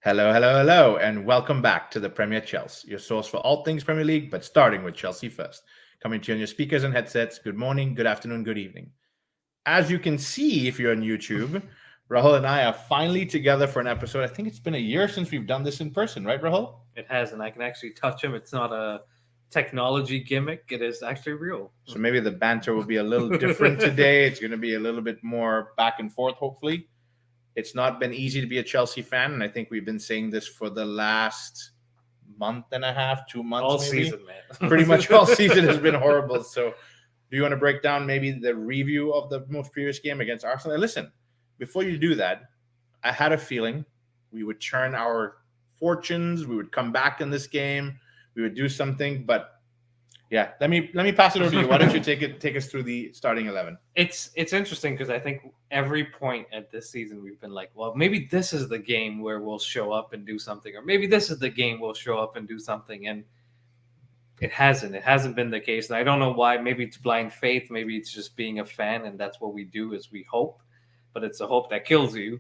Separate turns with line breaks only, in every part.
Hello, hello, hello, and welcome back to the Premier Chelsea, your source for all things Premier League, but starting with Chelsea first. Coming to you on your speakers and headsets. Good morning, good afternoon, good evening. As you can see, if you're on YouTube, Rahul and I are finally together for an episode. I think it's been a year since we've done this in person, right, Rahul?
It has, and I can actually touch him. It's not a technology gimmick. It is actually real.
So maybe the banter will be a little different today. It's going to be a little bit more back and forth, hopefully. It's not been easy to be a Chelsea fan, and I think we've been saying this for the last month and a half, 2 months.
All
maybe.
season, man.
Pretty much all season has been horrible. So do you want to break down maybe the review of the most previous game against Arsenal? And listen, before you do that, I had a feeling we would turn our fortunes. We would come back in this game. We would do something, but yeah, let me pass it over to you. Why don't you take us through the starting 11?
It's interesting because I think every point at this season we've been like, well, maybe this is the game where we'll show up and do something, or maybe this is the game we'll show up and do something, and it hasn't. It hasn't been the case, and I don't know why. Maybe it's blind faith. Maybe it's just being a fan, and that's what we do is we hope, but it's a hope that kills you.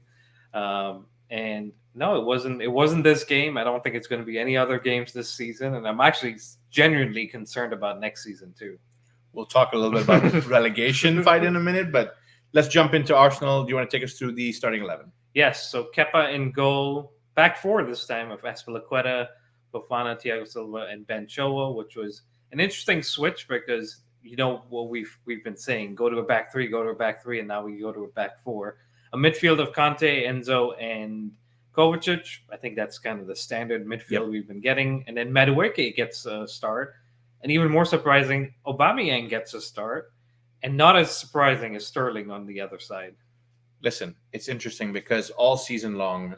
And no, it wasn't. It wasn't this game. I don't think it's going to be any other games this season, and I'm actually genuinely concerned about next season too.
We'll talk a little bit about relegation fight in a minute, but let's jump into Arsenal. Do you want to take us through the starting 11?
Yes. So Kepa in goal, back four this time of Azpilicueta, Fofana, Thiago Silva, and Ben Chilwell, which was an interesting switch because you know what we've been saying: go to a back three, and now we go to a back four. A midfield of Kanté, Enzo, and Kovacic. I think that's kind of the standard midfield we've been getting. And then Madueke gets a start. And even more surprising, Aubameyang gets a start. And not as surprising as Sterling on the other side.
Listen, it's interesting because all season long,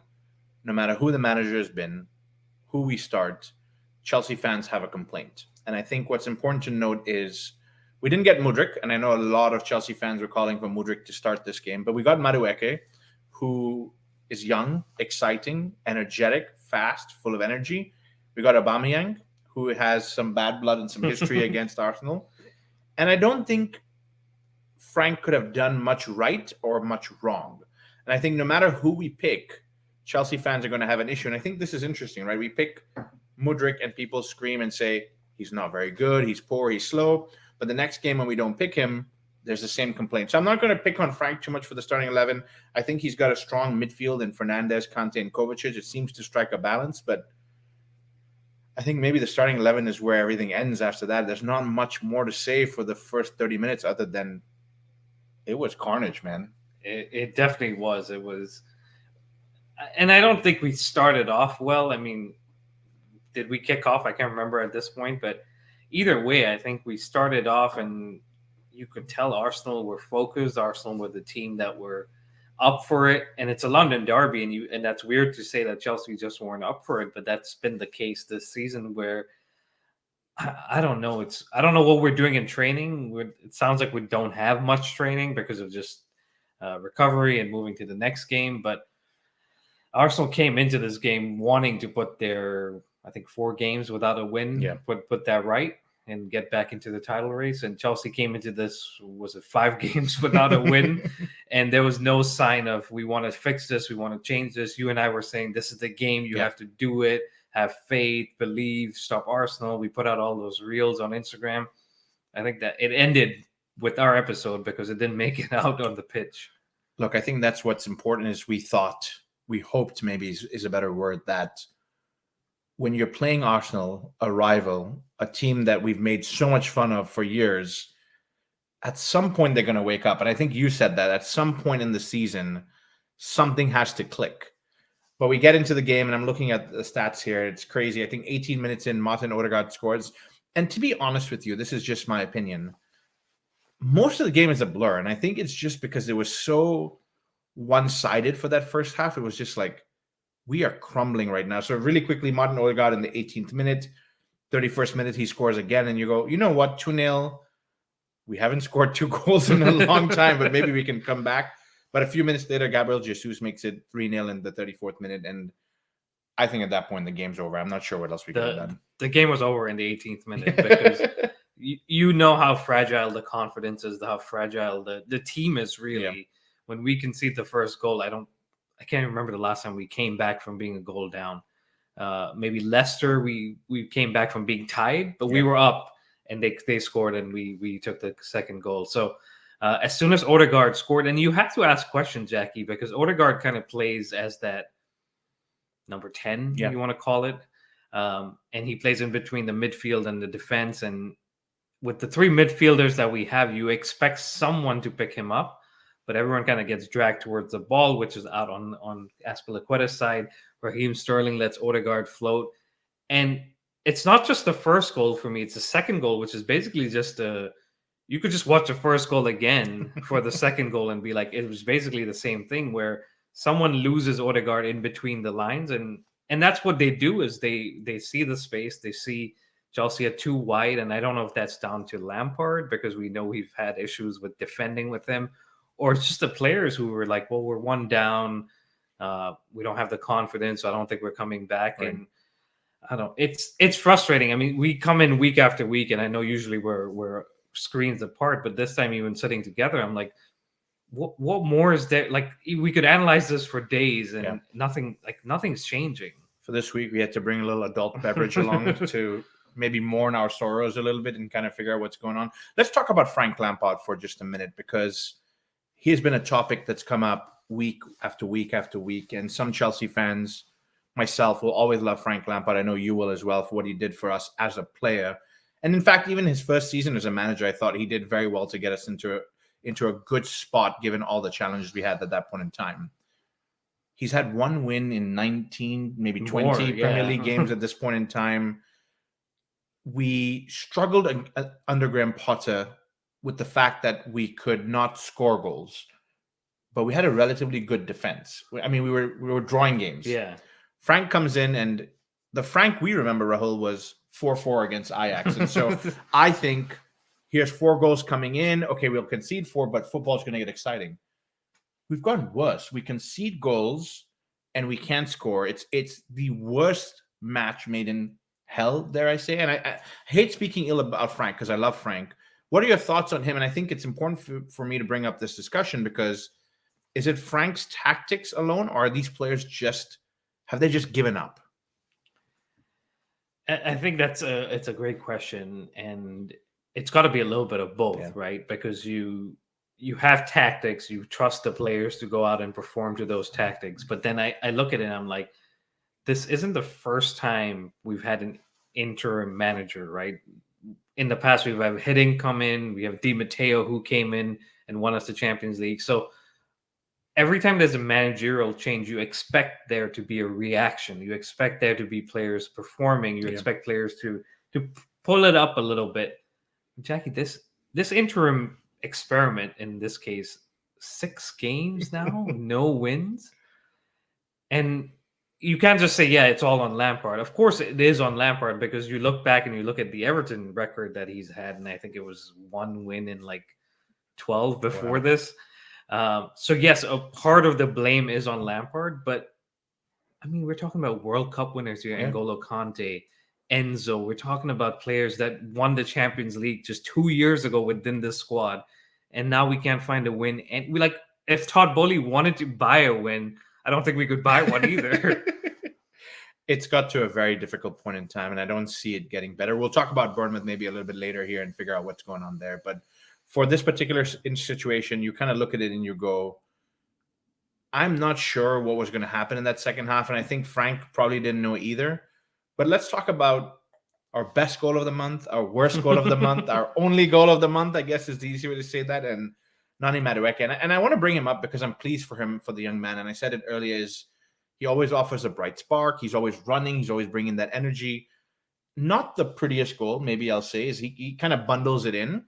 no matter who the manager has been, who we start, Chelsea fans have a complaint. And I think what's important to note is we didn't get Mudryk, and I know a lot of Chelsea fans were calling for Mudryk to start this game, but we got Madueke, who is young, exciting, energetic, fast, full of energy. We got Aubameyang, who has some bad blood and some history against Arsenal. And I don't think Frank could have done much right or much wrong. And I think no matter who we pick, Chelsea fans are going to have an issue. And I think this is interesting, right? We pick Mudryk and people scream and say, he's not very good, he's poor, he's slow. But the next game when we don't pick him, there's the same complaint. So I'm not going to pick on Frank too much for the starting 11. I think he's got a strong midfield in Fernandes, Kanté, and Kovacic. It seems to strike a balance, but I think maybe the starting 11 is where everything ends after that. There's not much more to say for the first 30 minutes other than it was carnage, man.
It definitely was. It was. And I don't think we started off well. I mean, did we kick off? I can't remember at this point, but either way, I think we started off and you could tell Arsenal were focused. Arsenal were the team that were up for it. And it's a London derby, and that's weird to say that Chelsea just weren't up for it, but that's been the case this season where I don't know. I don't know what we're doing in training. It sounds like we don't have much training because of just recovery and moving to the next game. But Arsenal came into this game wanting to put their, I think, 4 games without a win, put that right and get back into the title race. And Chelsea came into this, was it 5 games without a win? And there was no sign of, we want to fix this, we want to change this. You and I were saying, this is the game, you have to do it, have faith, believe, stop Arsenal. We put out all those reels on Instagram. I think that it ended with our episode because it didn't make it out on the pitch.
Look, I think that's what's important is we hoped maybe is a better word, that when you're playing Arsenal, a rival, a team that we've made so much fun of for years, at some point they're going to wake up. And I think you said that at some point in the season, something has to click. But we get into the game, and I'm looking at the stats here. It's crazy. I think 18 minutes in, Martin Odegaard scores. And to be honest with you, this is just my opinion. Most of the game is a blur. And I think it's just because it was so one-sided for that first half. It was just like, we are crumbling right now. So really quickly, Martin Odegaard in the 18th minute, 31st minute, he scores again. And you go, you know what, 2-0. We haven't scored 2 goals in a long time, but maybe we can come back. But a few minutes later, Gabriel Jesus makes it 3-0 in the 34th minute. And I think at that point, the game's over. I'm not sure what else we could have done.
The game was over in the 18th minute because you know how fragile the confidence is, how fragile the team is really.
Yeah.
When we concede the first goal, I can't remember the last time we came back from being a goal down. Maybe Leicester, we came back from being tied, but we were up and they scored and we took the second goal. So as soon as Odegaard scored, and you have to ask questions, Jackie, because Odegaard kind of plays as that number 10, you want to call it. And he plays in between the midfield and the defense. And with the three midfielders that we have, you expect someone to pick him up, but everyone kind of gets dragged towards the ball, which is out on Azpilicueta's side. Raheem Sterling lets Odegaard float. And it's not just the first goal for me, it's the second goal, which is basically just you could just watch the first goal again for the second goal and be like, it was basically the same thing where someone loses Odegaard in between the lines. And that's what they do is they see the space, they see Chelsea are too wide. And I don't know if that's down to Lampard, because we know we've had issues with defending with him, or it's just the players who were like, well, we're one down. We don't have the confidence. So I don't think we're coming back. Right. And I don't, it's frustrating. I mean, we come in week after week, and I know usually we're screens apart, but this time even sitting together, I'm like, what more is there? Like, we could analyze this for days and nothing's changing.
For this week, we had to bring a little adult beverage along to maybe mourn our sorrows a little bit and kind of figure out what's going on. Let's talk about Frank Lampard for just a minute, because he has been a topic that's come up week after week after week. And some Chelsea fans, myself, will always love Frank Lampard. I know you will as well, for what he did for us as a player. And in fact, even his first season as a manager, I thought he did very well to get us into a good spot, given all the challenges we had at that point in time. He's had one win in 19, maybe 20 Premier League games at this point in time. We struggled under Graham Potter with the fact that we could not score goals, but we had a relatively good defense. I mean, we were drawing games.
Yeah.
Frank comes in, and the Frank we remember, Rahul, was 4-4 against Ajax. And so I think here's 4 goals coming in. Okay, we'll concede 4, but football's going to get exciting. We've gotten worse. We concede goals and we can't score. It's the worst match made in hell, dare I say. And I hate speaking ill about Frank, because I love Frank. What are your thoughts on him? And I think it's important for me to bring up this discussion, because is it Frank's tactics alone, or are these players have they just given up?
I think it's a great question, and it's got to be a little bit of both, right? Because you have tactics, you trust the players to go out and perform to those tactics. But then I look at it and I'm like, this isn't the first time we've had an interim manager, right? In the past, we've had Hiddink come in, we have Di Matteo who came in and won us the Champions League. So every time there's a managerial change, you expect there to be a reaction. You expect there to be players performing. You expect players to pull it up a little bit. Jackie, this interim experiment, in this case, 6 games now, no wins. And you can't just say, it's all on Lampard. Of course it is on Lampard, because you look back and you look at the Everton record that he's had, and I think it was 1 win in like 12 before this. So yes, a part of the blame is on Lampard, but I mean, we're talking about World Cup winners here, N'Golo Kante, Enzo. We're talking about players that won the Champions League just 2 years ago within this squad, and now we can't find a win. And if Todd Bowley wanted to buy a win, I don't think we could buy one either.
It's got to a very difficult point in time, and I don't see it getting better. We'll talk about Bournemouth maybe a little bit later here and figure out what's going on there. But for this particular situation, you kind of look at it and you go, I'm not sure what was going to happen in that second half. And I think Frank probably didn't know either. But let's talk about our best goal of the month, our worst goal of the month, our only goal of the month, I guess is the easy way to say that. And Nani Madueke. And I want to bring him up because I'm pleased for him, for the young man. And I said it earlier, is he always offers a bright spark. He's always running. He's always bringing that energy. Not the prettiest goal, maybe I'll say, is he kind of bundles it in.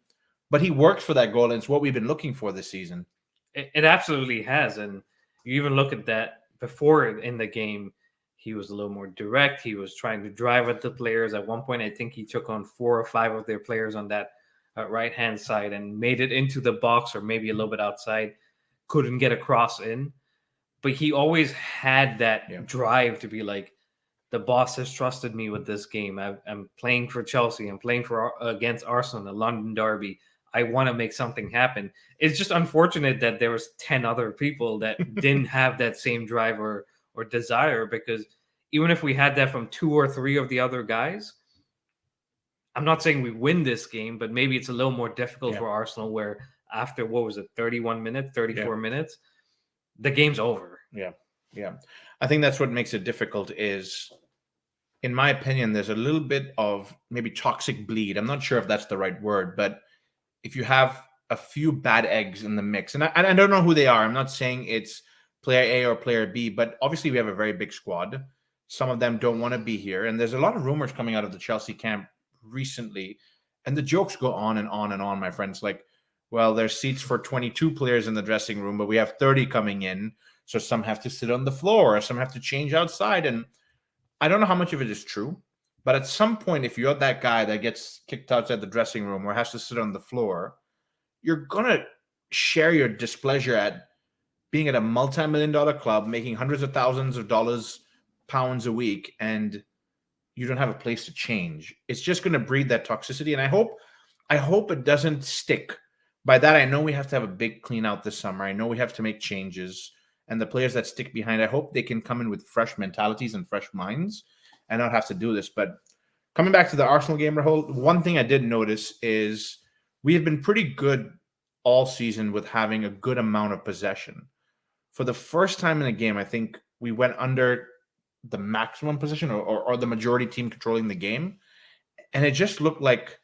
But he works for that goal, and it's what we've been looking for this season.
It absolutely has. And you even look at that before in the game, he was a little more direct. He was trying to drive at the players. At one point, I think he took on 4 or 5 of their players on that right-hand side and made it into the box, or maybe a little bit outside. Couldn't get a cross in. But he always had that drive to be like, the boss has trusted me with this game. I'm playing for Chelsea. I'm playing for against Arsenal, the London derby. I want to make something happen. It's just unfortunate that there was 10 other people that didn't have that same drive or desire, because even if we had that from 2 or 3 of the other guys, I'm not saying we win this game, but maybe it's a little more difficult for Arsenal, where after, 31 minutes, 34 minutes, the game's over.
Yeah. I think that's what makes it difficult is, in my opinion, there's a little bit of maybe toxic bleed. I'm not sure if that's the right word, but if you have a few bad eggs in the mix, and I don't know who they are. I'm not saying it's player A or player B, but obviously we have a very big squad. Some of them don't want to be here. And there's a lot of rumors coming out of the Chelsea camp recently. And the jokes go on and on and on, my friends. Like, well, there's seats for 22 players in the dressing room, but we have 30 coming in. So some have to sit on the floor, or some have to change outside. And I don't know how much of it is true. But at some point, if you're that guy that gets kicked outside the dressing room or has to sit on the floor, you're going to share your displeasure at being at a multi-million-dollar club, making hundreds of thousands of dollars, pounds a week, and you don't have a place to change. It's just going to breed that toxicity. And I hope it doesn't stick. By that, I know we have to have a big clean out this summer. I know we have to make changes. And the players that stick behind, I hope they can come in with fresh mentalities and fresh minds and not have to do this. But coming back to the Arsenal game, Rahul, one thing I did notice is we have been pretty good all season with having a good amount of possession. For the first time in a game, I think we went under the maximum possession or the majority team controlling the game. And it just looked like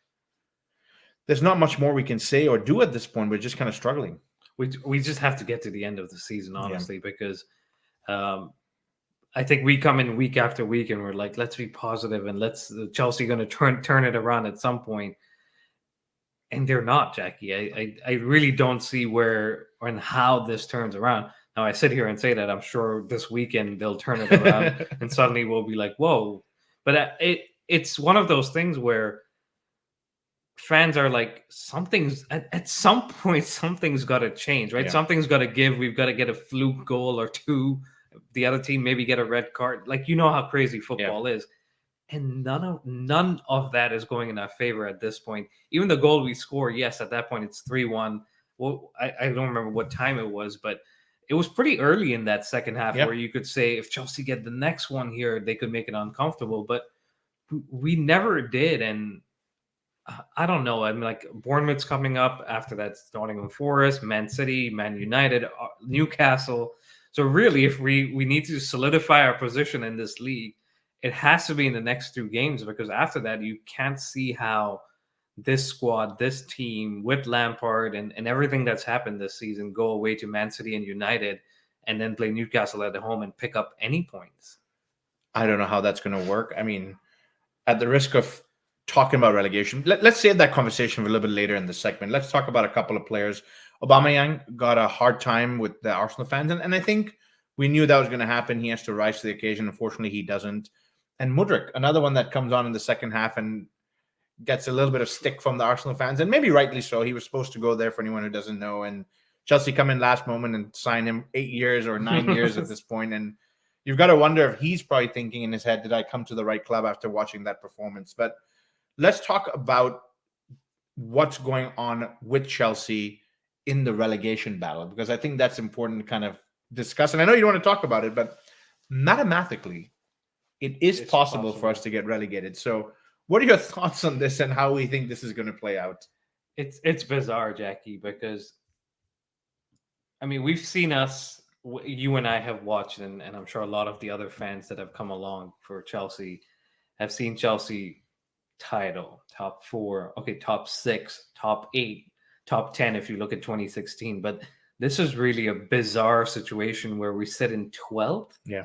there's not much more we can say or do at this point. We're just kind of struggling.
We just have to get to the end of the season, honestly, because I think we come in week after week and we're like, let's be positive and Chelsea going to turn it around at some point. And they're not, Jackie. I really don't see where and how this turns around. Now, I sit here and say that I'm sure this weekend they'll turn it around and suddenly we'll be like, whoa. But it's one of those things where fans are like, at some point, something's got to change, right? Yeah. Something's got to give. We've got to get a fluke goal or two. The other team maybe get a red card. Like, you know how crazy football is. And none of that is going in our favor at this point. Even the goal we score, yes, at that point it's 3-1. Well, I don't remember what time it was, but it was pretty early in that second half where you could say if Chelsea get the next one here, they could make it uncomfortable. But we never did. And I don't know. I mean, like, Bournemouth's coming up after that. Nottingham Forest, Man City, Man United, Newcastle. So really, if we need to solidify our position in this league, it has to be in the next 2 games, because after that, you can't see how this squad, this team with Lampard and everything that's happened this season go away to Man City and United and then play Newcastle at home and pick up any points.
I don't know how that's going to work. I mean, at the risk of talking about relegation, let's save that conversation for a little bit later in the segment. Let's talk about a couple of players. Aubameyang got a hard time with the Arsenal fans, and I think we knew that was going to happen. He has to rise to the occasion. Unfortunately, he doesn't. And Mudryk, another one that comes on in the second half and gets a little bit of stick from the Arsenal fans, and maybe rightly so. He was supposed to go there, for anyone who doesn't know, and Chelsea come in last moment and sign him 8 years or 9 years at this point. And you've got to wonder if he's probably thinking in his head, did I come to the right club after watching that performance? But let's talk about what's going on with Chelsea in the relegation battle, because I think that's important to kind of discuss. And I know you don't want to talk about it, but mathematically, it's possible for us to get relegated. So what are your thoughts on this and how we think this is going to play out?
It's bizarre, Jackie, because, I mean, we've seen you and I have watched, and I'm sure a lot of the other fans that have come along for Chelsea have seen Chelsea title, top 4, okay, top 6, top 8, top 10 if you look at 2016. But this is really a bizarre situation where we sit in 12th.
Yeah.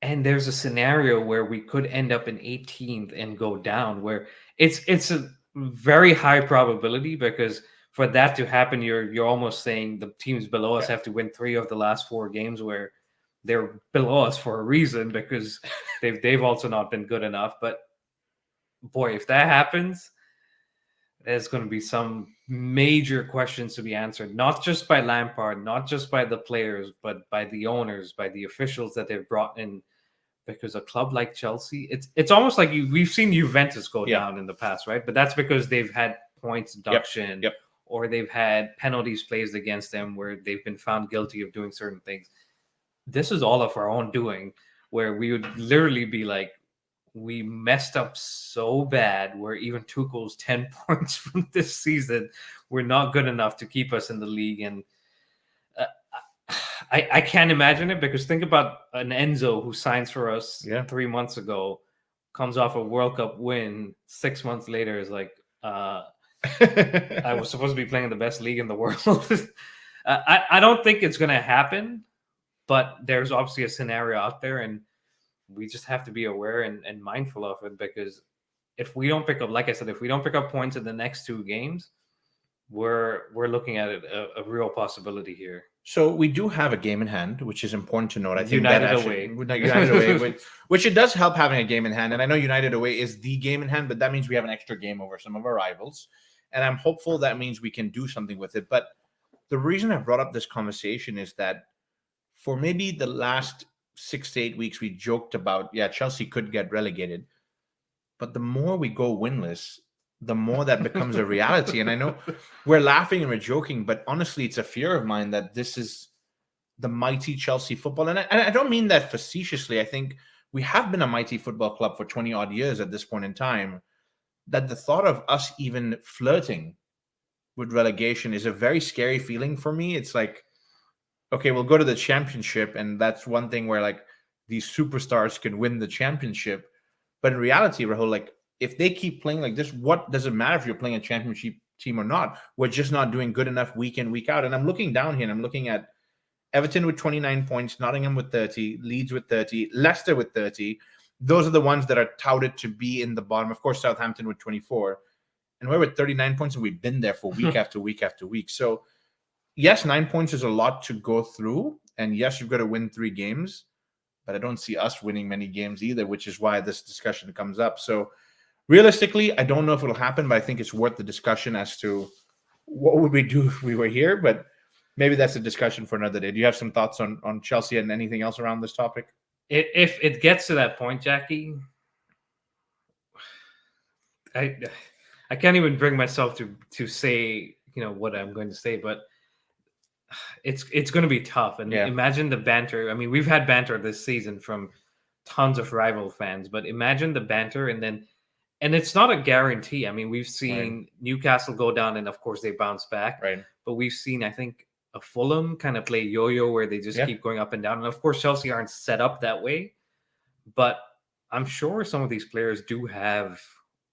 And there's a scenario where we could end up in 18th and go down, where it's a very high probability, because for that to happen, you're almost saying the teams below us have to win 3 of the last 4 games, where they're below us for a reason, because they've also not been good enough. But boy, if that happens, there's going to be some major questions to be answered, not just by Lampard, not just by the players, but by the owners, by the officials that they've brought in. Because a club like Chelsea, it's almost like we've seen Juventus go down in the past, right? But that's because they've had points deduction,
Yep.
or they've had penalties placed against them where they've been found guilty of doing certain things. This is all of our own doing, where we would literally be like, we messed up so bad where even 𝐥𝐻𝐤's 10 points from this season were not good enough to keep us in the league. And I can't imagine it, because think about an Enzo who signs for us 3 months ago, comes off a World Cup win, 6 months later is like, I was supposed to be playing in the best league in the world. I don't think it's going to happen, but there's obviously a scenario out there, and we just have to be aware and mindful of it, because if we don't pick up, like I said, if we don't pick up points in the next 2 games, we're looking at it, a real possibility here.
So we do have a game in hand, which is important to note. I think
United
that
away.
United away, which it does help having a game in hand. And I know United away is the game in hand, but that means we have an extra game over some of our rivals. And I'm hopeful that means we can do something with it. But the reason I brought up this conversation is that for maybe the last 6 to 8 weeks, we joked about, Chelsea could get relegated. But the more we go winless, the more that becomes a reality. And I know we're laughing and we're joking, but honestly, it's a fear of mine that this is the mighty Chelsea football. And I don't mean that facetiously. I think we have been a mighty football club for 20 odd years at this point in time, that the thought of us even flirting with relegation is a very scary feeling for me. It's like, okay, we'll go to the championship, and that's one thing where like these superstars can win the championship. But in reality, Rahul, like, if they keep playing like this, what does it matter if you're playing a championship team or not? We're just not doing good enough week in, week out. And I'm looking down here and I'm looking at Everton with 29 points, Nottingham with 30, Leeds with 30, Leicester with 30. Those are the ones that are touted to be in the bottom. Of course, Southampton with 24. And we're with 39 points, and we've been there for week after week after week. So, yes, 9 points is a lot to go through. And yes, you've got to win 3 games. But I don't see us winning many games either, which is why this discussion comes up. So, realistically, I don't know if it'll happen, but I think it's worth the discussion as to what would we do if we were here. But maybe that's a discussion for another day. Do you have some thoughts on Chelsea and anything else around this topic?
If it gets to that point, Jackie, I can't even bring myself to say, what I'm going to say, but it's going to be tough. And imagine the banter. I mean, we've had banter this season from tons of rival fans, but imagine the banter, and it's not a guarantee. I mean, we've seen Newcastle go down, and of course they bounce back.
Right.
But we've seen, I think, a Fulham kind of play yo-yo where they just keep going up and down. And of course, Chelsea aren't set up that way. But I'm sure some of these players do have,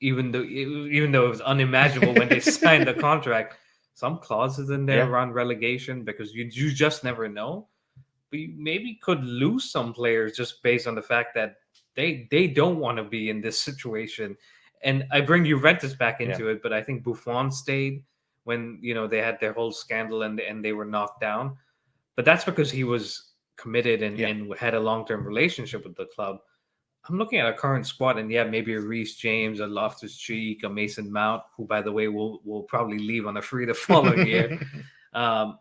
even though it was unimaginable when they signed the contract, some clauses in there around relegation, because you just never know. We maybe could lose some players just based on the fact that they don't want to be in this situation. And I bring Juventus back into it, but I think Buffon stayed when they had their whole scandal and they were knocked down. But that's because he was committed and had a long-term relationship with the club. I'm looking at a current squad, and maybe a 𝐟𝐵𝐺, a Loftus-Cheek, a Mason Mount, who, by the way, will probably leave on a free the following year,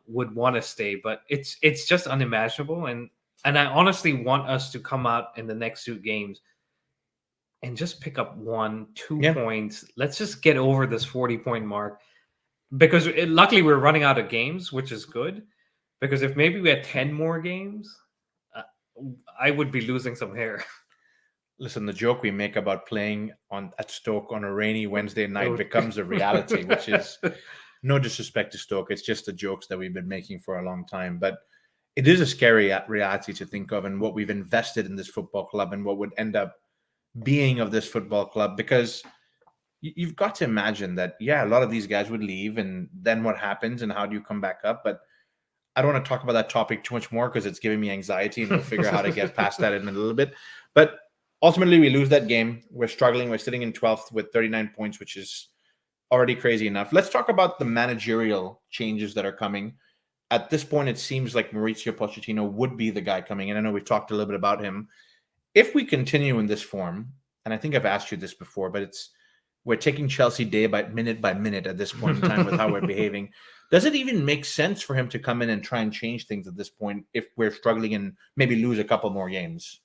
would want to stay. But it's just unimaginable. And I honestly want us to come out in the next 2 games and just pick up 1-2 points. Let's just get over this 40-point mark, because luckily we're running out of games, which is good. Because if maybe we had 10 more games, I would be losing some hair.
Listen, the joke we make about playing at Stoke on a rainy Wednesday night becomes a reality, which is no disrespect to Stoke. It's just the jokes that we've been making for a long time. But it is a scary reality to think of, and what we've invested in this football club and what would end up being of this football club. Because you've got to imagine that, a lot of these guys would leave, and then what happens and how do you come back up? But I don't want to talk about that topic too much more because it's giving me anxiety, and we'll figure out how to get past that in a little bit. But ultimately, we lose that game. We're struggling. We're sitting in 12th with 39 points, which is already crazy enough. Let's talk about the managerial changes that are coming. At this point, it seems like Mauricio Pochettino would be the guy coming in. I know we've talked a little bit about him. If we continue in this form, and I think I've asked you this before, but we're taking Chelsea day by minute at this point in time with how we're behaving. Does it even make sense for him to come in and try and change things at this point if we're struggling and maybe lose a couple more games?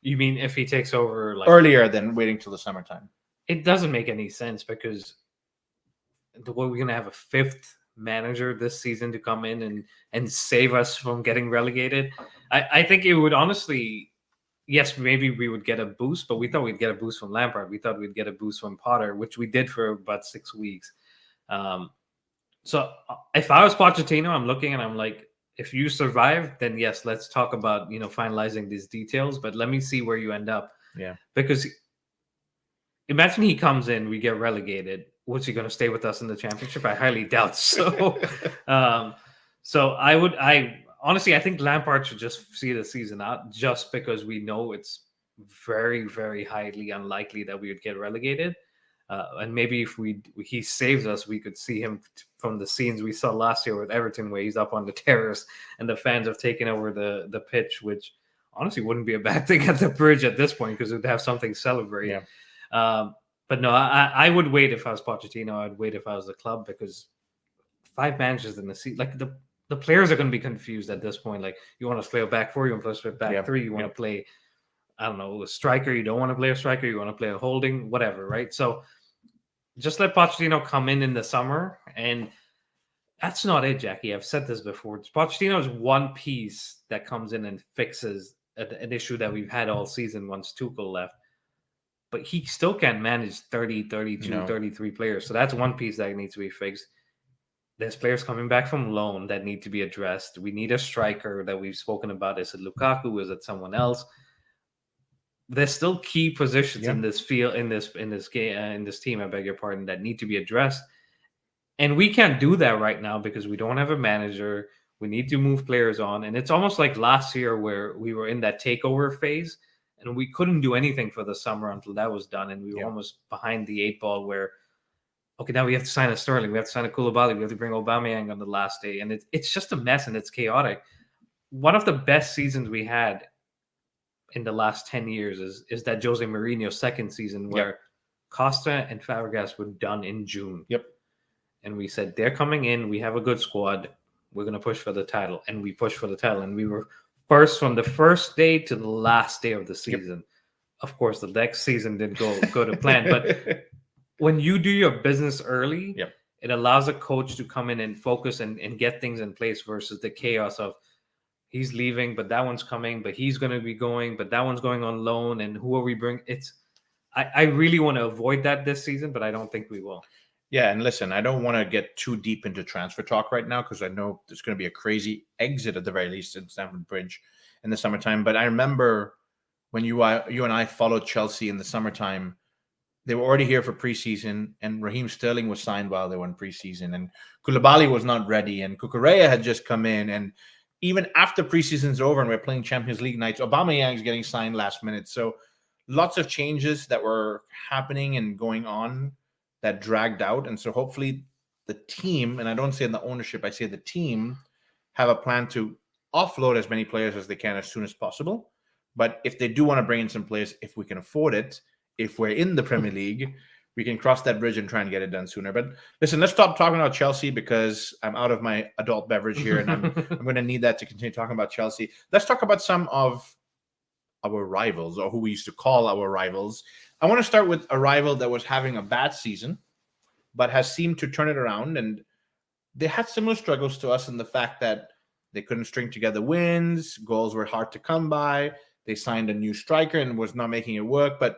You mean if he takes over
earlier than waiting till the summertime?
It doesn't make any sense, because we're going to have a fifth manager this season to come in and save us from getting relegated. I think it would honestly, yes, maybe we would get a boost, but we thought we'd get a boost from Lampard. We thought we'd get a boost from Potter, which we did for about 6 weeks. So if I was Pochettino, I'm looking and I'm like, if you survive, then yes, let's talk about, finalizing these details, but let me see where you end up.
Yeah.
Because imagine he comes in, we get relegated. What's he going to stay with us in the championship? I highly doubt so. Honestly, I think Lampard should just see the season out, just because we know it's very, very highly unlikely that we would get relegated. And maybe if he saves us, we could see him from the scenes we saw last year with Everton, where he's up on the terrace and the fans have taken over the pitch, which honestly wouldn't be a bad thing at the Bridge at this point, because we'd have something to celebrate.
Yeah.
But no, I would wait if I was Pochettino. I'd wait if I was the club, because 5 managers in the seat, like the players are going to be confused at this point. Like, you want to play a back 4, you want to play a back 3, you want to play, I don't know, a striker, you don't want to play a striker, you want to play a holding, whatever, right? So just let Pochettino come in the summer, and that's not it, Jackie. I've said this before. Pochettino is one piece that comes in and fixes an issue that we've had all season once Tuchel left. But he still can't manage 30, 32, 33 players. So that's one piece that needs to be fixed. There's players coming back from loan that need to be addressed. We need a striker that we've spoken about. Is it Lukaku? Is it someone else? There's still key positions in this field, in this game, in this team, I beg your pardon, that need to be addressed. And we can't do that right now because we don't have a manager. We need to move players on. And it's almost like last year, where we were in that takeover phase and we couldn't do anything for the summer until that was done. And we were almost behind the 8 ball, where, okay, now we have to sign a Sterling, we have to sign a Koulibaly, we have to bring Aubameyang on the last day. And it's just a mess, and it's chaotic. One of the best seasons we had in the last 10 years is that Jose Mourinho's second season, where Costa and Fabregas were done in June.
Yep.
And we said, they're coming in, we have a good squad, we're going to push for the title. And we pushed for the title, and we were first from the first day to the last day of the season. Yep. Of course, the next season didn't go to plan, but when you do your business early, it allows a coach to come in and focus and get things in place, versus the chaos of, he's leaving, but that one's coming, but he's going to be going, but that one's going on loan, and who are we bring? I really want to avoid that this season, but I don't think we will.
Yeah, and listen, I don't want to get too deep into transfer talk right now, because I know there's going to be a crazy exit at the very least in Stamford Bridge in the summertime. But I remember when you and I followed Chelsea in the summertime, they were already here for preseason, and Raheem Sterling was signed while they were in preseason, and Koulibaly was not ready, and Cucurella had just come in, and even after preseason's over and we're playing Champions League nights, Aubameyang's getting signed last minute. So lots of changes that were happening and going on that dragged out. And so hopefully the team, and I don't say the ownership, I say the team, have a plan to offload as many players as they can as soon as possible. But if they do want to bring in some players, if we can afford it, if we're in the Premier League, we can cross that bridge and try and get it done sooner. But listen, let's stop talking about Chelsea, because I'm out of my adult beverage here, and I'm going to need that to continue talking about Chelsea. Let's talk about some of our rivals, or who we used to call our rivals. I want to start with a rival that was having a bad season, but has seemed to turn it around. And they had similar struggles to us in the fact that they couldn't string together wins. Goals were hard to come by. They signed a new striker and was not making it work, but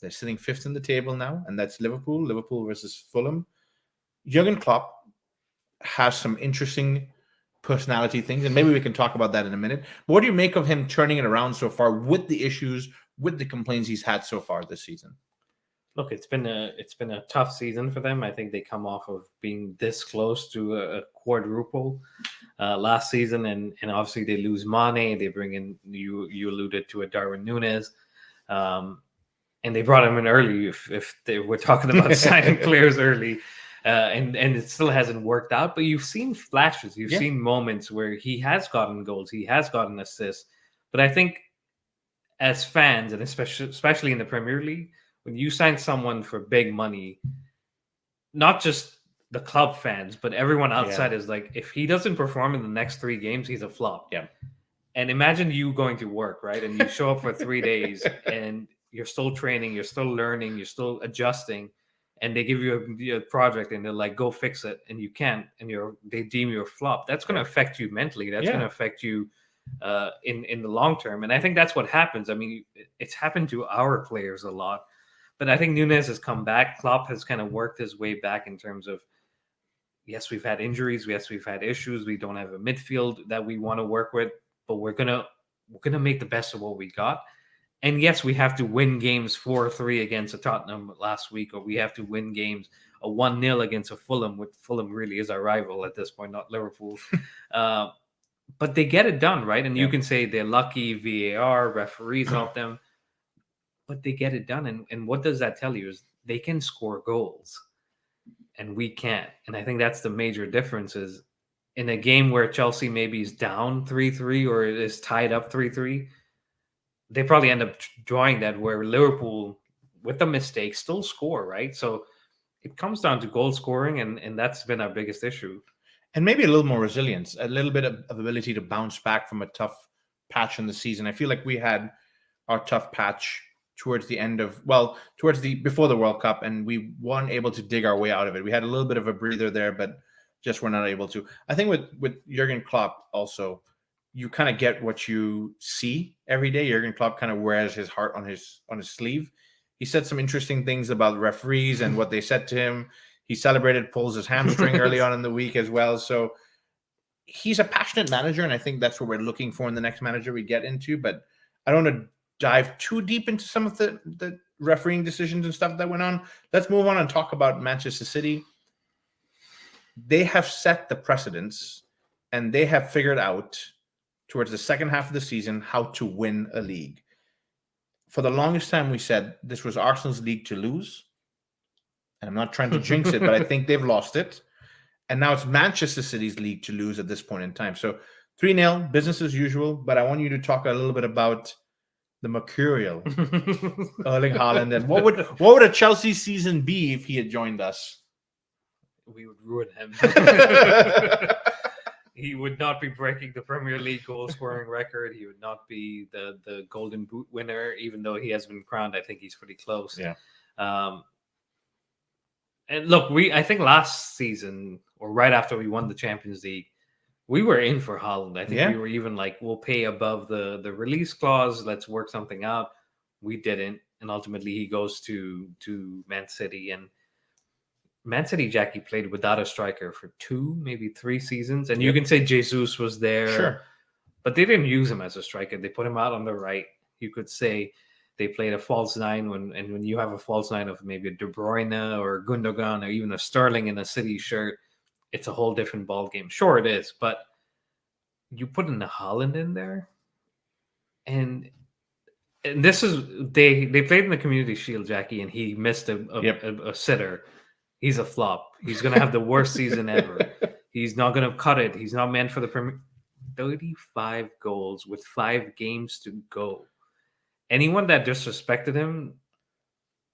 they're sitting 5th in the table now, and that's Liverpool. Liverpool versus Fulham. Jurgen Klopp has some interesting personality things, and maybe we can talk about that in a minute. But what do you make of him turning it around so far, with the issues, with the complaints he's had so far this season?
Look, it's been a tough season for them. I think they come off of being this close to a quadruple last season, and obviously they lose Mane. They bring in, you alluded to it, Darwin Núñez. And they brought him in early, if they were talking about signing players early, and it still hasn't worked out. But you've seen flashes, you've seen moments where he has gotten goals, he has gotten assists. But I think as fans, and especially in the Premier League, when you sign someone for big money, not just the club fans, but everyone outside is like, if he doesn't perform in the next 3 games, he's a flop.
Yeah.
And imagine you going to work, right? And you show up for 3 days and you're still training, you're still learning, you're still adjusting, and they give you a project and they're like, go fix it, and you can't, and they deem you a flop, that's going to affect you mentally. That's going to affect you in the long term. And I think that's what happens. I mean, it's happened to our players a lot, but I think Núñez has come back. Klopp has kind of worked his way back in terms of, yes, we've had injuries, yes, we've had issues, we don't have a midfield that we want to work with, but we're gonna make the best of what we got. And yes, we have to win games 4-3 against a Tottenham last week, or we have to win games a 1-0 against a Fulham, which Fulham really is our rival at this point, not Liverpool. But they get it done, right? And you can say they're lucky, VAR, referees help them, but they get it done. And what does that tell you is they can score goals and we can't. And I think that's the major difference is in a game where Chelsea maybe is down 3-3 or it is tied up 3-3, they probably end up drawing that, where Liverpool, with the mistake, still score, right? So it comes down to goal scoring, and that's been our biggest issue.
And maybe a little more resilience, a little bit of ability to bounce back from a tough patch in the season. I feel like we had our tough patch towards the end of, before the World Cup, and we weren't able to dig our way out of it. We had a little bit of a breather there, but just were not able to. I think with Jurgen Klopp also, you kind of get what you see every day. Jurgen Klopp kind of wears his heart on his sleeve. He said some interesting things about referees and what they said to him. He celebrated Paul's hamstring early on in the week as well. So he's a passionate manager, and I think that's what we're looking for in the next manager we get into. But I don't want to dive too deep into some of the refereeing decisions and stuff that went on. Let's move on and talk about Manchester City. They have set the precedents, and they have figured out towards the second half of the season how to win a league. For the longest time, we said this was Arsenal's league to lose. And I'm not trying to jinx it, but I think they've lost it. And now it's Manchester City's league to lose at this point in time. So 3-0, business as usual. But I want you to talk a little bit about the mercurial Erling Haaland. And what would a Chelsea season be if he had joined us?
We would ruin him. He would not be breaking the Premier League goal scoring record. He would not be the Golden Boot winner, even though he has been crowned. I think he's pretty close.
Yeah.
And look, I think last season, or right after we won the Champions League, we were in for Haaland. I think we were even like, we'll pay above the release clause. Let's work something out. We didn't. And ultimately he goes to Man City. And Man City, Jacky, played without a striker for 2, maybe 3 seasons. And you can say Jesus was there. Sure. But they didn't use him as a striker. They put him out on the right. You could say they played a false 9 when you have a false 9 of maybe a De Bruyne or Gundogan or even a Sterling in a City shirt, it's a whole different ball game. Sure, it is. But you put in a Haaland in there, and this is they played in the Community Shield, Jacky, and he missed a sitter. He's a flop. He's going to have the worst season ever. He's not going to cut it. He's not meant for the Premier. 35 goals with 5 games to go. Anyone that disrespected him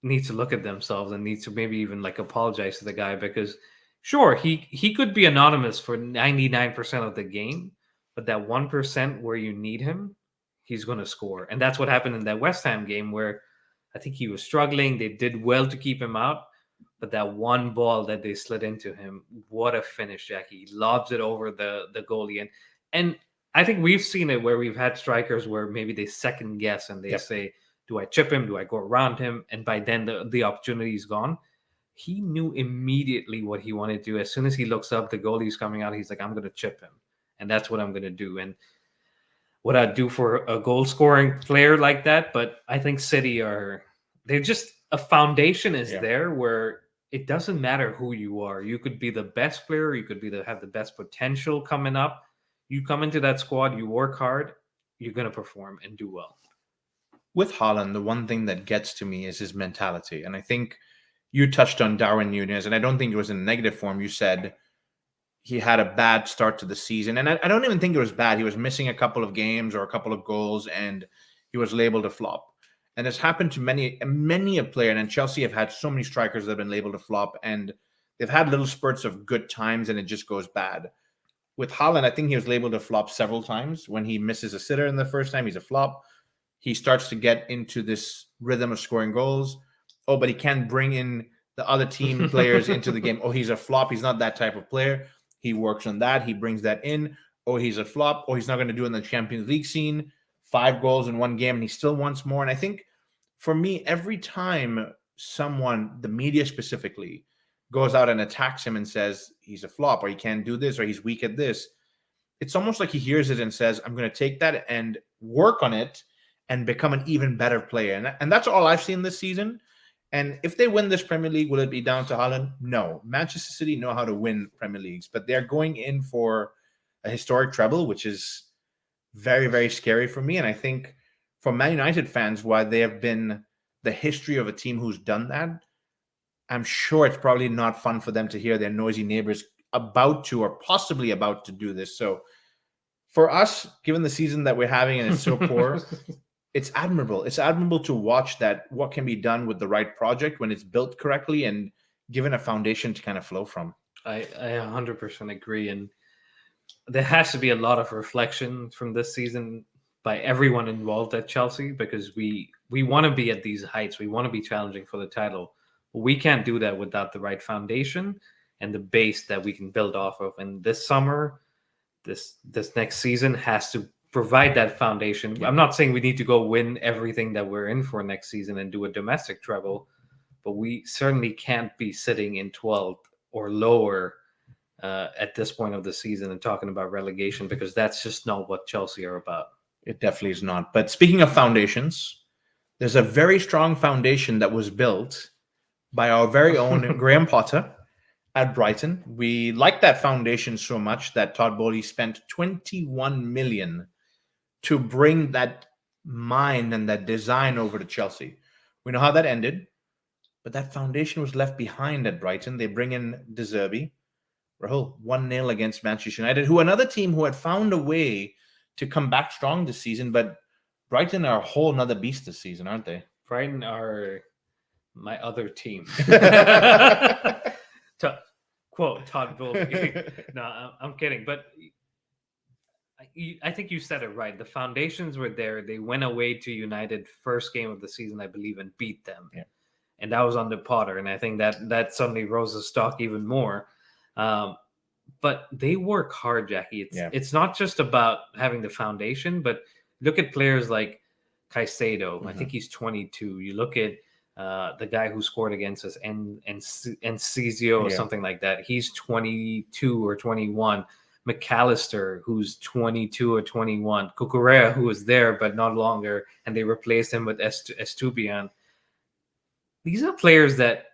needs to look at themselves and needs to maybe even like apologize to the guy, because sure, he could be anonymous for 99% of the game, but that 1% where you need him, he's going to score. And that's what happened in that West Ham game, where I think he was struggling. They did well to keep him out. But that one ball that they slid into him, what a finish, Jacky. He lobs it over the goalie. And I think we've seen it where we've had strikers where maybe they second guess and they say, do I chip him? Do I go around him? And by then the opportunity is gone. He knew immediately what he wanted to do. As soon as he looks up, the goalie's coming out. He's like, I'm going to chip him. And that's what I'm going to do. And what I'd do for a goal scoring player like that. But I think City they're just, a foundation is there where it doesn't matter who you are. You could be the best player. You could have the best potential coming up. You come into that squad, you work hard, you're going to perform and do well.
With Haaland, the one thing that gets to me is his mentality. And I think you touched on Darwin Núñez, and I don't think it was in a negative form. You said he had a bad start to the season. And I don't even think it was bad. He was missing a couple of games or a couple of goals, and he was labeled a flop. And it's happened to many a player. And Chelsea have had so many strikers that have been labeled a flop, and they've had little spurts of good times, and it just goes bad. With Haaland, I think he was labeled a flop several times. When he misses a sitter in the first time, he's a flop. He starts to get into this rhythm of scoring goals. Oh, but he can't bring in the other team players into the game. Oh, he's a flop. He's not that type of player. He works on that. He brings that in. Oh, he's a flop. Oh, he's not going to do it in the Champions League scene. 5 goals in one game, and he still wants more. And I think for me, every time someone, the media specifically, goes out and attacks him and says he's a flop or he can't do this or he's weak at this, it's almost like he hears it and says, I'm going to take that and work on it and become an even better player. And that's all I've seen this season. And if they win this Premier League, will it be down to Haaland? No. Manchester City know how to win Premier Leagues, but they're going in for a historic treble, which is very, very scary for me. And I think for Man United fans, while they have been the history of a team who's done that, I'm sure it's probably not fun for them to hear their noisy neighbors about to or possibly about to do this. So for us, given the season that we're having and it's so poor, it's admirable. It's admirable to watch that what can be done with the right project when it's built correctly and given a foundation to kind of flow from.
I 100% agree. And there has to be a lot of reflection from this season by everyone involved at Chelsea, because we want to be at these heights. We want to be challenging for the title. But we can't do that without the right foundation and the base that we can build off of. And this summer, this next season has to provide that foundation. Yeah. I'm not saying we need to go win everything that we're in for next season and do a domestic treble, but we certainly can't be sitting in 12th or lower at this point of the season and talking about relegation, because that's just not what Chelsea are about.
It definitely is not. But speaking of foundations, there's a very strong foundation that was built by our very own Graham Potter at Brighton. We like that foundation so much that Todd Bowley spent 21 million to bring that mind and that design over to Chelsea. We know how that ended, but that foundation was left behind at Brighton. They bring in 𝐷𝐸, Rahul, 1-0 against Manchester United, who another team who had found a way to come back strong this season, but Brighton are a whole nother beast this season, aren't they?
Brighton are my other team. To quote Todd Bowley. No, I'm kidding. But I think you said it right. The foundations were there. They went away to United first game of the season, I believe, and beat them. Yeah. And that was under Potter. And I think that suddenly rose the stock even more. But they work hard, Jackie. It's not just about having the foundation, but look at players like 𝐾𝐨𝐲. Mm-hmm. I think he's 22. You look at the guy who scored against us, and 𝐥𝐢𝐤𝐿 or something like that. He's 22 or 21. McAllister, who's 22 or 21. Cucurella, who was there but not longer, and they replaced him with Estupiñán. These are players that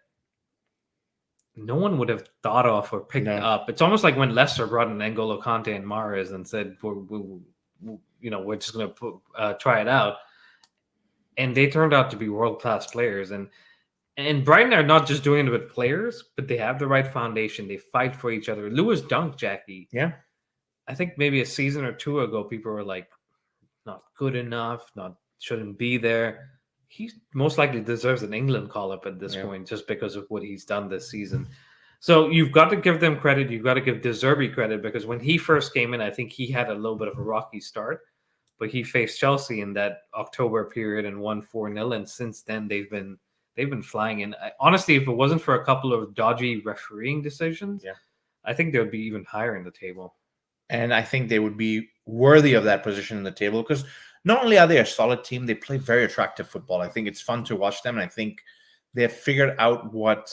no one would have thought of or picked up. It's almost like when Leicester brought in N'Golo Kanté and Mahrez and said, we're just going to try it out. And they turned out to be world-class players. And Brighton are not just doing it with players, but they have the right foundation. They fight for each other. Lewis Dunk, Jackie. Yeah. I think maybe a season or two ago, people were like, not good enough, shouldn't be there. He most likely deserves an England call-up at this point just because of what he's done this season. So you've got to give them credit. You've got to give _𝐷𝐸 credit, because when he first came in, I think he had a little bit of a rocky start. But he faced Chelsea in that October period and won 4-0. And since then, they've been flying in. Honestly, if it wasn't for a couple of dodgy refereeing decisions, I think they would be even higher in the table.
And I think they would be worthy of that position in the table, because not only are they a solid team, they play very attractive football. I think it's fun to watch them. And I think they've figured out what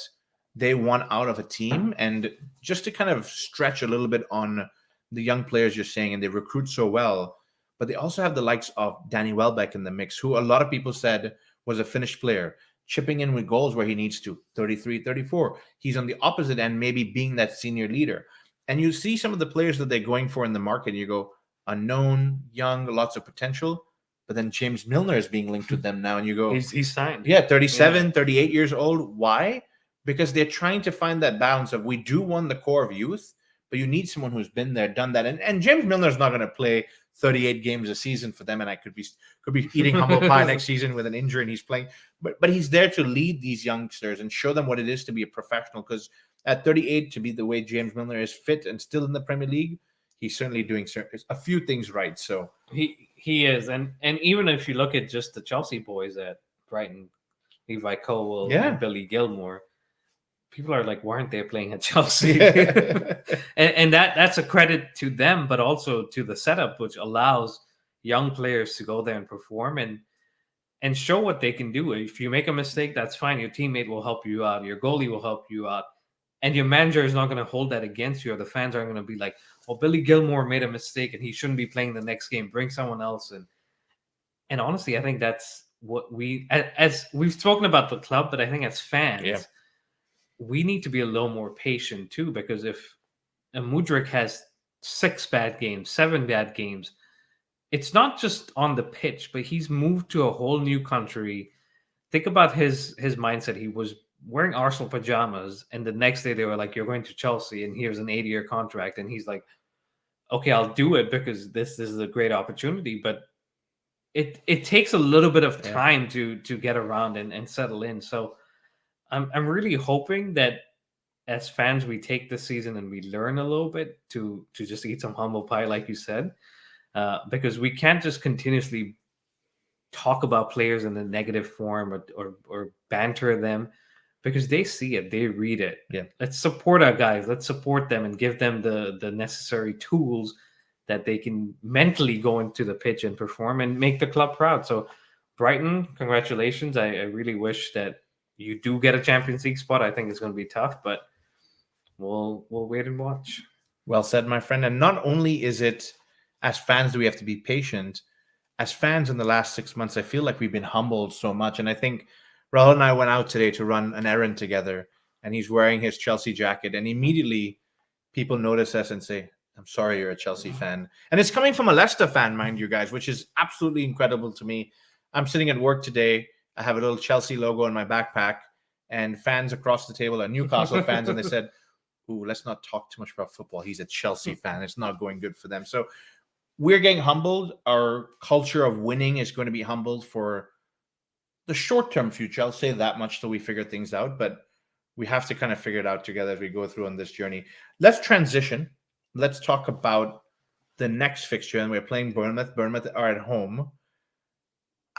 they want out of a team. And just to kind of stretch a little bit on the young players you're saying, and they recruit so well, but they also have the likes of Danny Welbeck in the mix, who a lot of people said was a finished player, chipping in with goals where he needs to, 33, 34. He's on the opposite end, maybe being that senior leader. And you see some of the players that they're going for in the market, and you go, unknown, young, lots of potential. But then James Milner is being linked with them now, and you go,
he's signed.
Yeah, 37, 38 years old. Why? Because they're trying to find that balance of, we do want the core of youth, but you need someone who's been there, done that. And James Milner's not going to play 38 games a season for them, and I could be eating humble pie next season with an injury, and he's playing. But he's there to lead these youngsters and show them what it is to be a professional, because at 38, to be the way James Milner is, fit and still in the Premier League, he's certainly doing a few things right. So
he is, and even if you look at just the Chelsea boys at Brighton, Levi Colwill and Billy Gilmore, people are like, why aren't they playing at Chelsea? and that's a credit to them, but also to the setup, which allows young players to go there and perform and show what they can do. If you make a mistake, that's fine. Your teammate will help you out. Your goalie will help you out. And your manager is not going to hold that against you, or the fans aren't going to be like, well, Billy Gilmore made a mistake and he shouldn't be playing the next game. Bring someone else in. And honestly, I think that's what as we've spoken about the club, but I think as fans, we need to be a little more patient too, because if Mudryk has 6 bad games, 7 bad games, it's not just on the pitch, but he's moved to a whole new country. Think about his mindset. He was wearing Arsenal pajamas, and the next day they were like, you're going to Chelsea, and here's an 80-year contract. And he's like, okay, I'll do it because this is a great opportunity. But it takes a little bit of time to get around and settle in. So I'm really hoping that as fans, we take this season and we learn a little bit to just eat some humble pie, like you said. Because we can't just continuously talk about players in a negative form or banter them, because they see it, they read it.
Yeah.
Let's support our guys. Let's support them and give them the necessary tools that they can mentally go into the pitch and perform and make the club proud. So Brighton, congratulations. I really wish that you do get a Champions League spot. I think it's going to be tough, but we'll wait and watch.
Well said, my friend. And not only is it, as fans, do we have to be patient? As fans in the last 6 months, I feel like we've been humbled so much. And I think Rahul and I went out today to run an errand together, and he's wearing his Chelsea jacket. And immediately people notice us and say, I'm sorry you're a Chelsea fan. And it's coming from a Leicester fan, mind you guys, which is absolutely incredible to me. I'm sitting at work today. I have a little Chelsea logo in my backpack, and fans across the table are Newcastle fans. And they said, ooh, let's not talk too much about football. He's a Chelsea fan. It's not going good for them. So we're getting humbled. Our culture of winning is going to be humbled for the short-term future. I'll say that much till we figure things out, but we have to kind of figure it out together as we go through on this journey. Let's transition. Let's talk about the next fixture, and we're playing Bournemouth. Bournemouth are at home.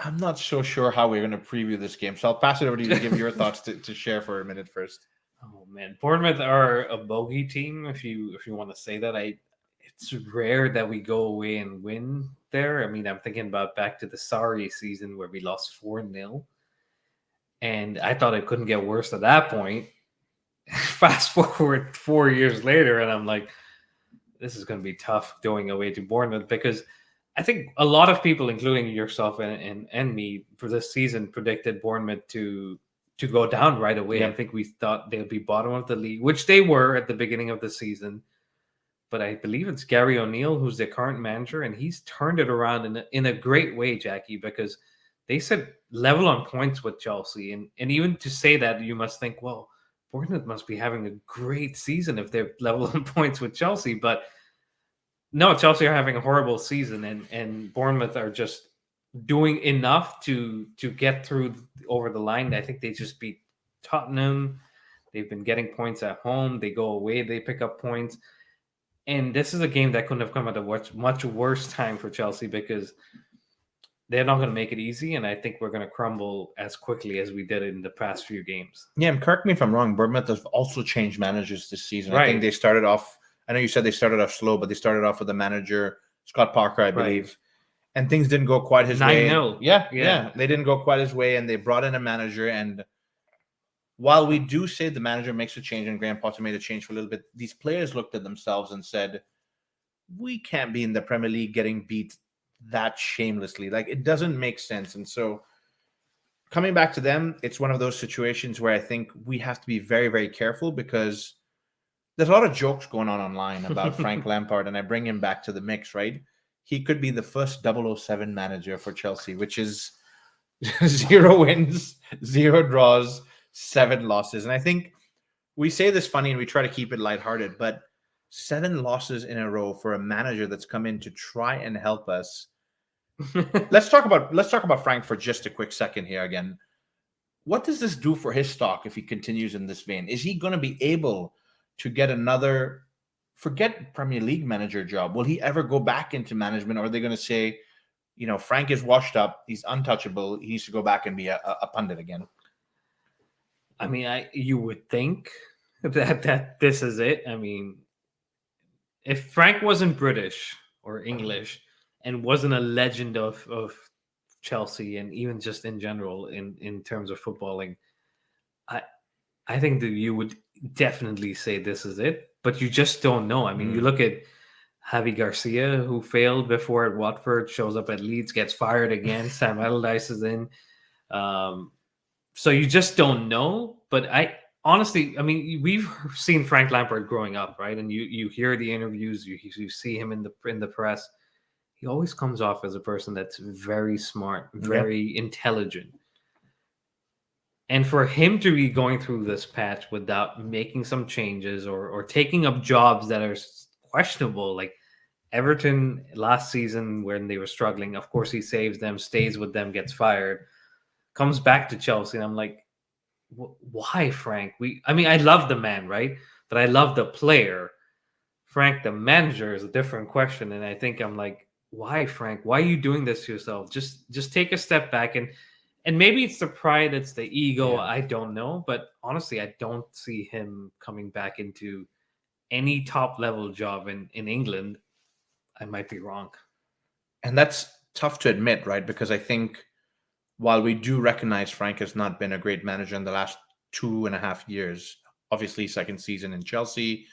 I'm not so sure how we're going to preview this game, so I'll pass it over to you to give your thoughts to share for a minute first.
Oh man, Bournemouth are a bogey team, if you want to say that. It's rare that we go away and win there. I mean, I'm thinking about back to the Sarri season where we lost 4-0, and I thought it couldn't get worse at that point. Fast forward 4 years later, and I'm like, this is going to be tough going away to Bournemouth, because I think a lot of people, including yourself and me, for this season predicted Bournemouth to go down right away. Yeah. I think we thought they would be bottom of the league, which they were at the beginning of the season. But I believe it's Gary O'Neill who's the current manager, and he's turned it around in a great way, Jackie, because they said level on points with Chelsea. And even to say that, you must think, well, Bournemouth must be having a great season if they're level on points with Chelsea. But no, Chelsea are having a horrible season, and Bournemouth are just doing enough to get through over the line. I think they just beat Tottenham. They've been getting points at home. They go away, they pick up points. And this is a game that couldn't have come at a much worse time for Chelsea, because they're not going to make it easy. And I think we're going to crumble as quickly as we did in the past few games.
Yeah, and correct me if I'm wrong, Bournemouth have also changed managers this season.
Right.
I think they started off, I know you said they started off slow, but they started off with the manager, Scott Parker, I believe. Right. And things didn't go quite his way.
9-0.
Yeah. They didn't go quite his way, and they brought in a manager. And while we do say the manager makes a change and Graham Potter made a change for a little bit, these players looked at themselves and said, we can't be in the Premier League getting beat that shamelessly. Like, it doesn't make sense. And so coming back to them, it's one of those situations where I think we have to be very, very careful, because there's a lot of jokes going on online about Frank Lampard, and I bring him back to the mix, right? He could be the first 007 manager for Chelsea, which is 0 wins, 0 draws, 7 losses. And I think we say this funny and we try to keep it lighthearted, but 7 losses in a row for a manager that's come in to try and help us. Let's talk about Frank for just a quick second here again. What does this do for his stock if he continues in this vein? Is he going to be able to get another, forget Premier League manager job? Will he ever go back into management? Or are they going to say, Frank is washed up, he's untouchable, he needs to go back and be a pundit again?
I mean, you would think that this is it. I mean, if Frank wasn't British or English and wasn't a legend of Chelsea and even just in general in terms of footballing, I I think that you would definitely say this is it, but you just don't know. I mean, you look at Javi Garcia, who failed before at Watford, shows up at Leeds, gets fired again. Sam Allardyce is in. So you just don't know. But I honestly, I mean, we've seen Frank Lampard growing up, right? And you hear the interviews, you see him in the press. He always comes off as a person that's very smart, very intelligent. And for him to be going through this patch without making some changes or taking up jobs that are questionable, like Everton last season when they were struggling, of course he saves them, stays with them, gets fired, comes back to Chelsea, and I'm like, why, Frank? I mean, I love the man, right? But I love the player. Frank, the manager, is a different question, and I think I'm like, why, Frank? Why are you doing this to yourself? Just take a step back and maybe it's the pride, it's the ego. Yeah. I don't know. But honestly, I don't see him coming back into any top level job in England. I might be wrong.
And that's tough to admit, right? Because I think while we do recognize Frank has not been a great manager in the last 2.5 years, obviously second season in Chelsea,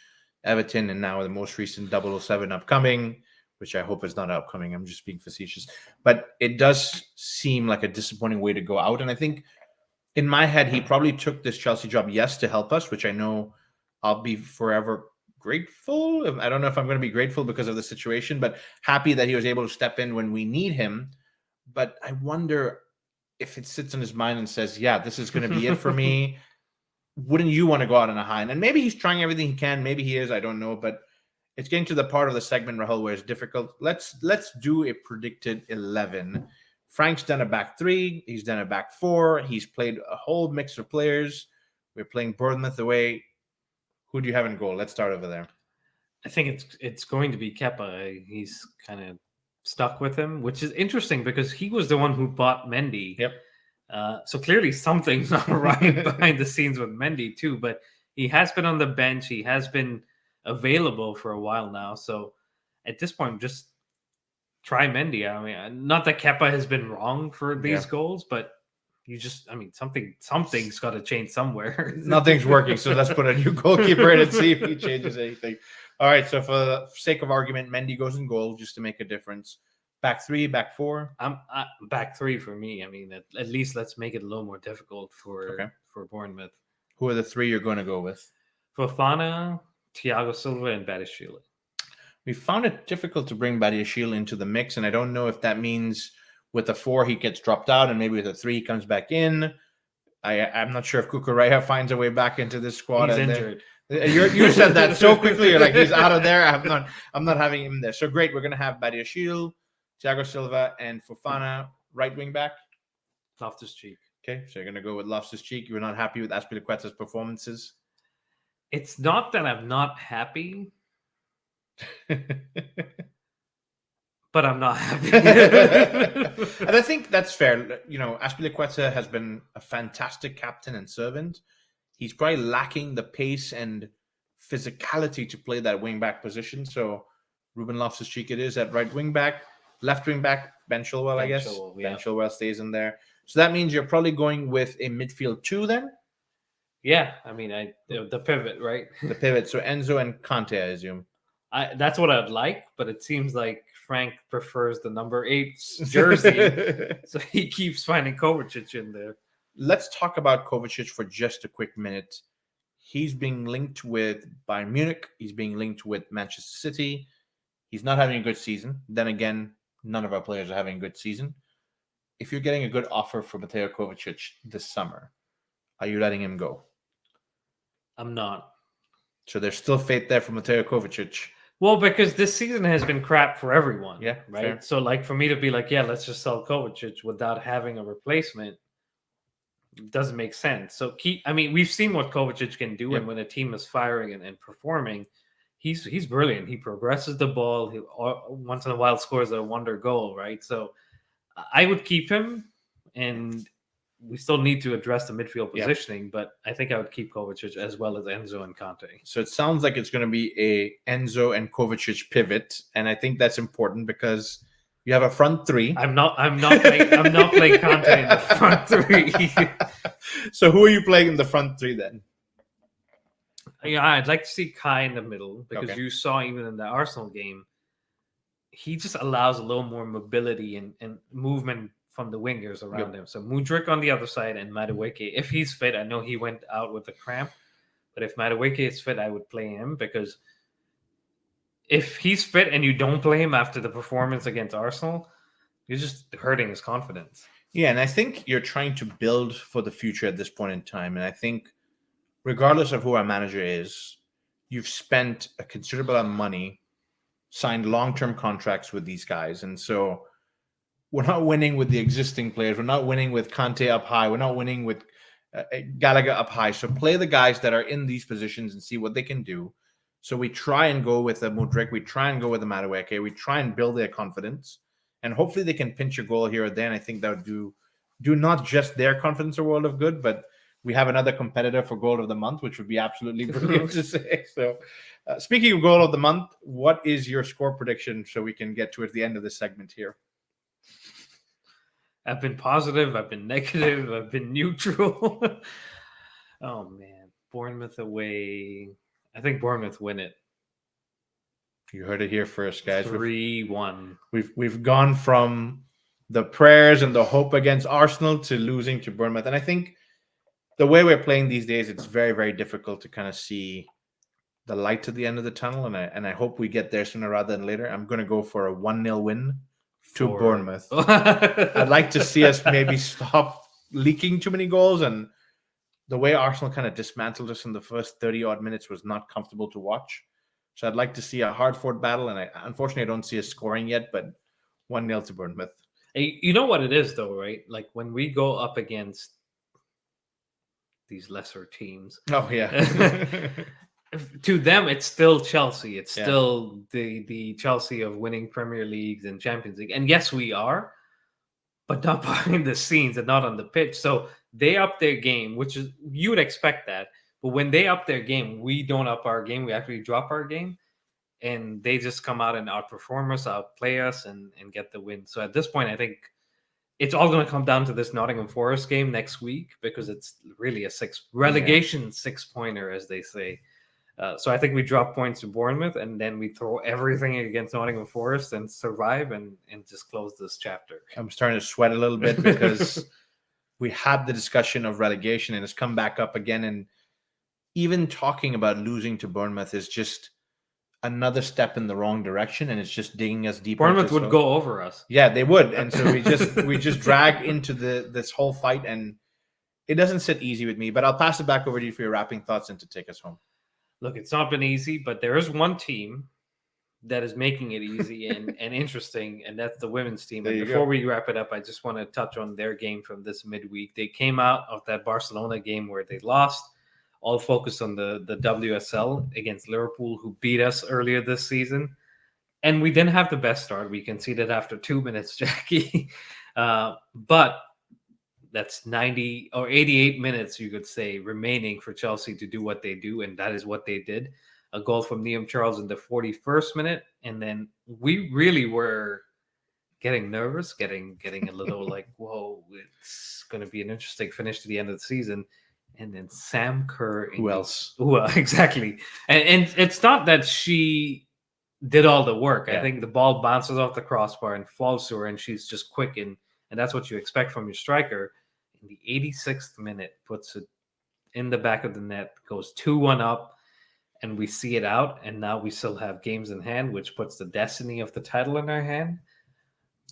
Everton, and now the most recent 007 upcoming, which I hope is not upcoming. I'm just being facetious. But it does seem like a disappointing way to go out. And I think in my head, he probably took this Chelsea job, yes, to help us, which I know I'll be forever grateful. I don't know if I'm going to be grateful because of the situation, but happy that he was able to step in when we need him. But I wonder if it sits in his mind and says, yeah, this is going to be it for me. Wouldn't you want to go out on a high? And maybe he's trying everything he can. Maybe he is. I don't know. But it's getting to the part of the segment, Rahul, where it's difficult. Let's do a predicted 11. Frank's done a back three. He's done a back four. He's played a whole mix of players. We're playing Bournemouth away. Who do you have in goal? Let's start over there.
I think it's going to be Kepa. He's kind of stuck with him, which is interesting because he was the one who bought Mendy.
Yep.
So clearly something's not right behind the scenes with Mendy too. But he has been on the bench. He has been available for a while now. So at this point, just try Mendy. I mean, not that Kepa has been wrong for these goals, but something's got to change somewhere.
Nothing's working. So let's put a new goalkeeper in and see if he changes anything. All right. So for the sake of argument, Mendy goes in goal just to make a difference. Back three, back four.
Back three for me. I mean, at least let's make it a little more difficult for Bournemouth.
Who are the three you're going to go with?
Fofana, Thiago Silva, and 𝐵adiashile.
We found it difficult to bring 𝐵adiashile into the mix, and I don't know if that means with the four he gets dropped out, and maybe with the three he comes back in. I'm not sure if 𝐾𝐤 finds a way back into this squad.
He's injured.
You said that so quickly. You're like, he's out of there. I'm not having him there. So great. We're going to have 𝐵adiashile, Thiago Silva, and Fofana right wing back.
Loftus-Cheek.
Okay, so you're going to go with Loftus-Cheek. You're not happy with 𝐵asPilicueta's performances?
It's not that I'm not happy, but I'm not happy.
And I think that's fair. You know, 𝐵asPilicueta has been a fantastic captain and servant. He's probably lacking the pace and physicality to play that wing back position. So Ruben Loftus-Cheek it is at right wing back. Left wing back, Ben Chilwell, I guess. Ben Chilwell stays in there. So that means you're probably going with a midfield two then?
Yeah, I mean, the pivot, right?
The pivot. So Enzo and Conte, I assume.
That's what I'd like, but it seems like Frank prefers the number 8 jersey. So he keeps finding Kovacic in there.
Let's talk about Kovacic for just a quick minute. He's being linked with Bayern Munich. He's being linked with Manchester City. He's not having a good season. Then again, none of our players are having a good season. If you're getting a good offer for Mateo Kovacic this summer, are you letting him go?
I'm not.
So there's still faith there for Mateo Kovacic.
Well, because this season has been crap for everyone.
Yeah,
right.
Fair.
So, like, for me to be like, yeah, let's just sell Kovacic without having a replacement doesn't make sense. So, we've seen what Kovacic can do, and when a team is firing and performing, he's brilliant. He progresses the ball. He once in a while scores a wonder goal, right? So, I would keep him, and we still need to address the midfield
Yeah.
positioning, but I think I would keep Kovacic as well as Enzo and Conte.
So it sounds like it's going to be a Enzo and Kovacic pivot, and I think that's important because you have a front three.
I'm not playing Conte in the front three.
So who are you playing in the front three then?
Yeah, I'd like to see Kai in the middle because
Okay.
you saw even in the Arsenal game, he just allows a little more mobility and movement from the wingers around him. So Mudryk on the other side and Madueke, if he's fit, I know he went out with a cramp, but if Madueke is fit, I would play him because if he's fit and you don't play him after the performance against Arsenal, you're just hurting his confidence.
Yeah, and I think you're trying to build for the future at this point in time. And I think regardless of who our manager is, you've spent a considerable amount of money, signed long-term contracts with these guys. And so we're not winning with the existing players. We're not winning with Conte up high. We're not winning with Gallagher up high. So play the guys that are in these positions and see what they can do. So we try and go with the Mudryk. We try and go with the Madueke. We try and build their confidence. And hopefully they can pinch a goal here or there. And I think that would do not just their confidence a world of good, but we have another competitor for goal of the month, which would be absolutely brilliant to say. So speaking of goal of the month, what is your score prediction so we can get towards the end of this segment here?
I've been positive. I've been negative. I've been neutral. Oh, man. Bournemouth away. I think Bournemouth win it.
You heard it here first, guys.
3-1.
We've gone from the prayers and the hope against Arsenal to losing to Bournemouth. And I think the way we're playing these days, it's very, very difficult to kind of see the light at the end of the tunnel. And I hope we get there sooner rather than later. I'm going to go for a 1-0 win to Bournemouth. I'd like to see us maybe stop leaking too many goals. And the way Arsenal kind of dismantled us in the first 30-odd minutes was not comfortable to watch. So I'd like to see a hard-fought battle. And unfortunately, I don't see us scoring yet, but 1-0 to Bournemouth.
You know what it is, though, right? Like when we go up against these lesser teams.
Oh, yeah.
To them, it's still Chelsea. It's still the Chelsea of winning Premier Leagues and Champions League. And yes, we are, but not behind the scenes and not on the pitch. So they up their game, which is, you would expect that. But when they up their game, we don't up our game. We actually drop our game. And they just come out and outperform us, outplay us, and get the win. So at this point, I think it's all going to come down to this Nottingham Forest game next week because it's really a relegation 6-pointer, as they say. So I think we drop points to Bournemouth and then we throw everything against Nottingham Forest and survive and just close this chapter.
I'm starting to sweat a little bit because we had the discussion of relegation and it's come back up again. And even talking about losing to Bournemouth is just another step in the wrong direction, and it's just digging us deeper.
Bournemouth would go over us.
Yeah, they would, and so we just drag into this whole fight, and it doesn't sit easy with me. But I'll pass it back over to you for your wrapping thoughts and to take us home.
Look, it's not been easy, but there is one team that is making it easy and interesting, and that's the women's team. And before we wrap it up, I just want to touch on their game from this midweek. They came out of that Barcelona game where they lost, all focused on the WSL against Liverpool, who beat us earlier this season. And we didn't have the best start. We conceded after 2 minutes, Jackie. But that's 90 or 88 minutes, you could say, remaining for Chelsea to do what they do. And that is what they did. A goal from Liam Charles in the 41st minute. And then we really were getting nervous, getting a little like, whoa, it's going to be an interesting finish to the end of the season. And then Sam Kerr.
Who else?
Well, exactly. And it's not that she did all the work. I think the ball bounces off the crossbar and falls to her, and she's just quick. And that's what you expect from your striker. In the 86th minute, puts it in the back of the net, goes 2-1 up, and we see it out. And now we still have games in hand, which puts the destiny of the title in our hand.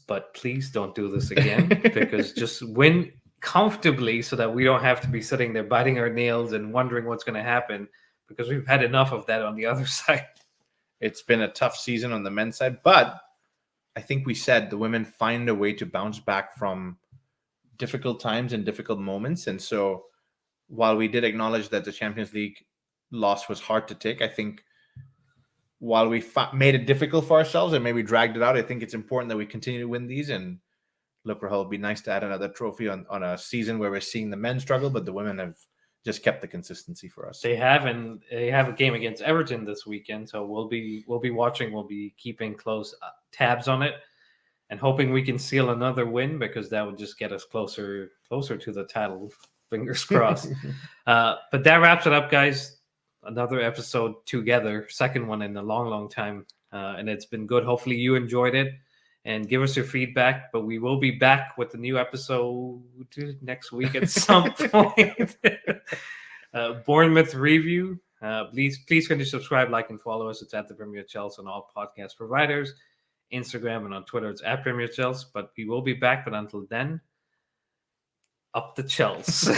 But please don't do this again, because just win comfortably so that we don't have to be sitting there biting our nails and wondering what's going to happen, because we've had enough of that on the other side.
It's been a tough season on the men's side, but I think we said the women find a way to bounce back from difficult times and difficult moments. And so while we did acknowledge that the Champions League loss was hard to take, I think while we made it difficult for ourselves and maybe dragged it out, I think it's important that we continue to win these. And look, Rahul, it'd be nice to add another trophy on a season where we're seeing the men struggle, but the women have just kept the consistency for us.
They have, and they have a game against Everton this weekend, so we'll be watching. We'll be keeping close tabs on it, and hoping we can seal another win, because that would just get us closer to the title. Fingers crossed. But that wraps it up, guys. Another episode together, second one in a long time, and it's been good. Hopefully you enjoyed it, and give us your feedback. But we will be back with a new episode next week at some point. Bournemouth review. Please continue to subscribe, like, and follow us. It's at the Premier Chelsea on all podcast providers, Instagram, and on Twitter it's at Premier Chelsea. But we will be back. But until then, up the Chelsea.